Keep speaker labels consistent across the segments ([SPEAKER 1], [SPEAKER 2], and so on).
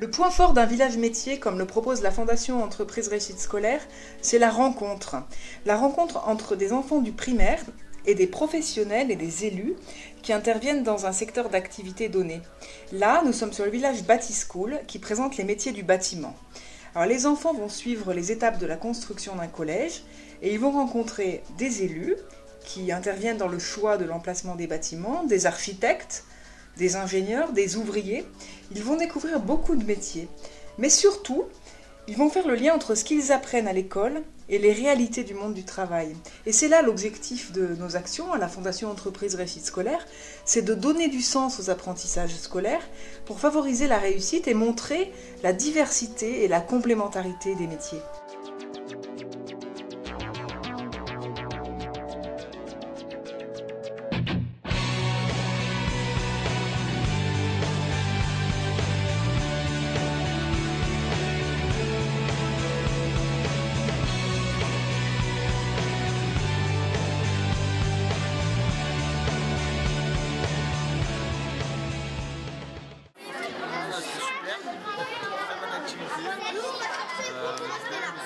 [SPEAKER 1] Le point fort d'un village métier, comme le propose la Fondation Entreprise Réussite Scolaire, c'est la rencontre. La rencontre entre des enfants du primaire et des professionnels et des élus qui interviennent dans un secteur d'activité donné. Là, nous sommes sur le village Bâti-School qui présente les métiers du bâtiment. Alors, les enfants vont suivre les étapes de la construction d'un collège et ils vont rencontrer des élus qui interviennent dans le choix de l'emplacement des bâtiments, des architectes, des ingénieurs, des ouvriers. Ils vont découvrir beaucoup de métiers. Mais surtout, ils vont faire le lien entre ce qu'ils apprennent à l'école et les réalités du monde du travail. Et c'est là l'objectif de nos actions à la Fondation Entreprise Réussite Scolaire, c'est de donner du sens aux apprentissages scolaires pour favoriser la réussite et montrer la diversité et la complémentarité des métiers.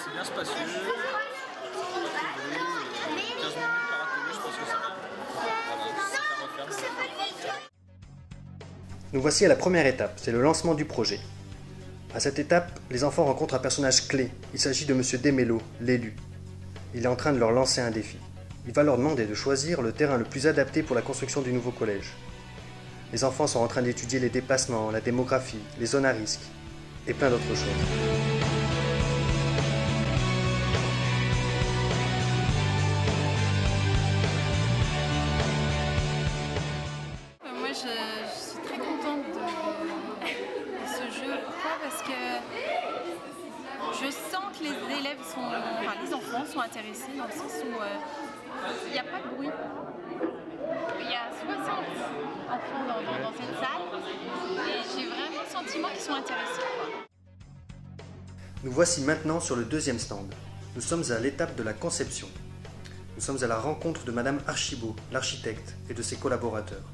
[SPEAKER 2] C'est bien spacieux, 15 minutes par atelier, je pense que ça va. Voilà, c'est à refaire.
[SPEAKER 3] Nous voici à la première étape, c'est le lancement du projet. À cette étape, les enfants rencontrent un personnage clé. Il s'agit de Monsieur Desmello, l'élu. Il est en train de leur lancer un défi. Il va leur demander de choisir le terrain le plus adapté pour la construction du nouveau collège. Les enfants sont en train d'étudier les déplacements, la démographie, les zones à risque et plein d'autres choses.
[SPEAKER 4] Moi, je suis très contente de ce jeu. Pourquoi? Parce que je sens que les élèves les enfants sont intéressés dans le sens où il n'y a pas de bruit. Il y a 60 enfants dans cette salle et j'ai vraiment le sentiment qu'ils sont intéressés.
[SPEAKER 3] Nous voici maintenant sur le deuxième stand. Nous sommes à l'étape de la conception. Nous sommes à la rencontre de Madame Archibaud, l'architecte, et de ses collaborateurs.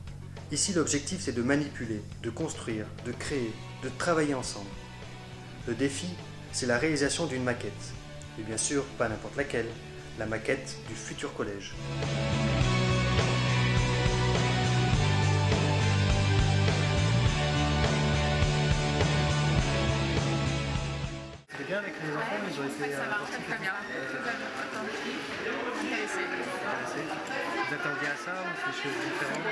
[SPEAKER 3] Ici, l'objectif, c'est de manipuler, de construire, de créer, de travailler ensemble. Le défi, c'est la réalisation d'une maquette. Et bien sûr, pas n'importe laquelle, la maquette du futur collège.
[SPEAKER 2] C'était bien avec les enfants, ils ont été...
[SPEAKER 4] Ça va très bien. Intéressés.
[SPEAKER 2] Vous attendiez à ça ou c'est des choses différentes?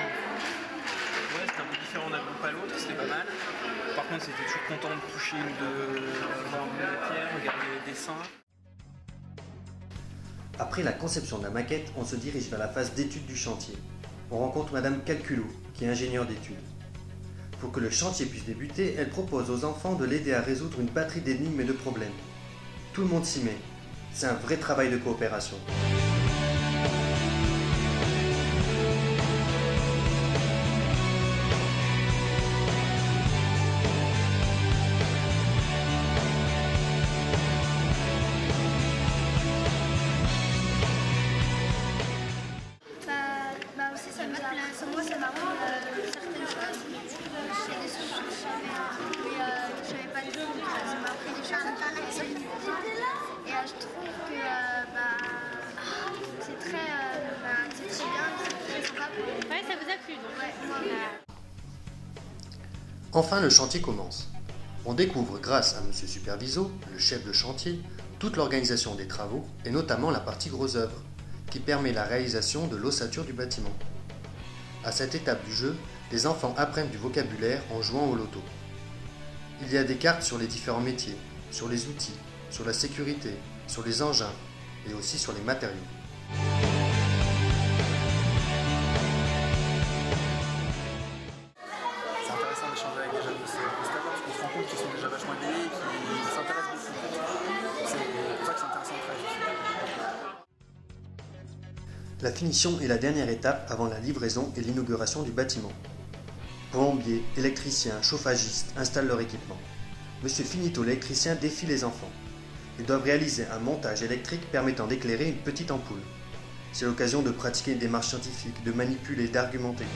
[SPEAKER 2] Ouais, c'était un peu différent d'un groupe à l'autre, c'était pas mal. Par contre, c'était toujours content de toucher de voir une matière, regarder les dessins.
[SPEAKER 3] Après la conception de la maquette, on se dirige vers la phase d'étude du chantier. On rencontre Madame Calculo, qui est ingénieure d'études. Pour que le chantier puisse débuter, elle propose aux enfants de l'aider à résoudre une batterie d'énigmes et de problèmes. Tout le monde s'y met. C'est un vrai travail de coopération.
[SPEAKER 5] Aussi ça me plaît, moi ça m'a appris certaines choses. Il y a des choses que je savais pas du tout, ça m'a appris des choses assez importantes. Et je trouve que c'est très bien, c'est très sympa.
[SPEAKER 4] Ouais, ça vous a plu donc.
[SPEAKER 5] Ouais.
[SPEAKER 3] Enfin, le chantier commence. On découvre, grâce à M. Superviso, le chef de chantier, toute l'organisation des travaux et notamment la partie gros œuvre, qui permet la réalisation de l'ossature du bâtiment. À cette étape du jeu, les enfants apprennent du vocabulaire en jouant au loto. Il y a des cartes sur les différents métiers, sur les outils, sur la sécurité, sur les engins et aussi sur les matériaux.
[SPEAKER 2] C'est intéressant d'échanger avec des jeunes de ce stade parce qu'on se rend compte qu'ils sont déjà vachement éveillés et qu'ils s'intéressent beaucoup. C'est pour ça que c'est intéressant de travailler.
[SPEAKER 3] La finition est la dernière étape avant la livraison et l'inauguration du bâtiment. Plombiers, électriciens, chauffagistes installent leur équipement. Monsieur Finito, l'électricien, défie les enfants. Ils doivent réaliser un montage électrique permettant d'éclairer une petite ampoule. C'est l'occasion de pratiquer une démarche scientifique, de manipuler, d'argumenter.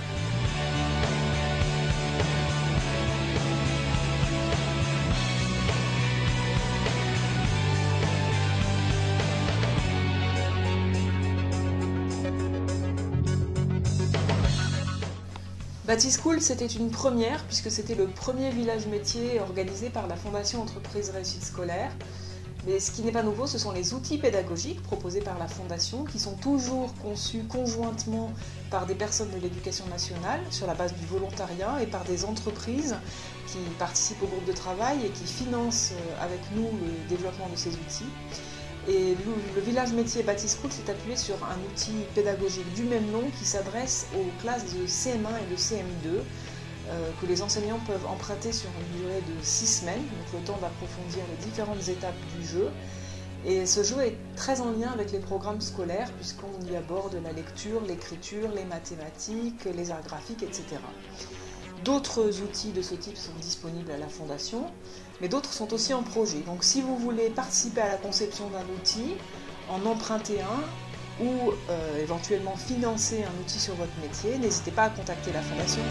[SPEAKER 1] Batischool, c'était une première puisque c'était le premier village métier organisé par la Fondation Entreprise Réussite Scolaire. Mais ce qui n'est pas nouveau, ce sont les outils pédagogiques proposés par la Fondation qui sont toujours conçus conjointement par des personnes de l'éducation nationale sur la base du volontariat et par des entreprises qui participent au groupe de travail et qui financent avec nous le développement de ces outils. Et le village métier Batischool s'est appuyé sur un outil pédagogique du même nom qui s'adresse aux classes de CM1 et de CM2 que les enseignants peuvent emprunter sur une durée de 6 semaines, donc le temps d'approfondir les différentes étapes du jeu. Et ce jeu est très en lien avec les programmes scolaires puisqu'on y aborde la lecture, l'écriture, les mathématiques, les arts graphiques, etc. D'autres outils de ce type sont disponibles à la Fondation, mais d'autres sont aussi en projet. Donc si vous voulez participer à la conception d'un outil, en emprunter un ou éventuellement financer un outil sur votre métier, n'hésitez pas à contacter la Fondation.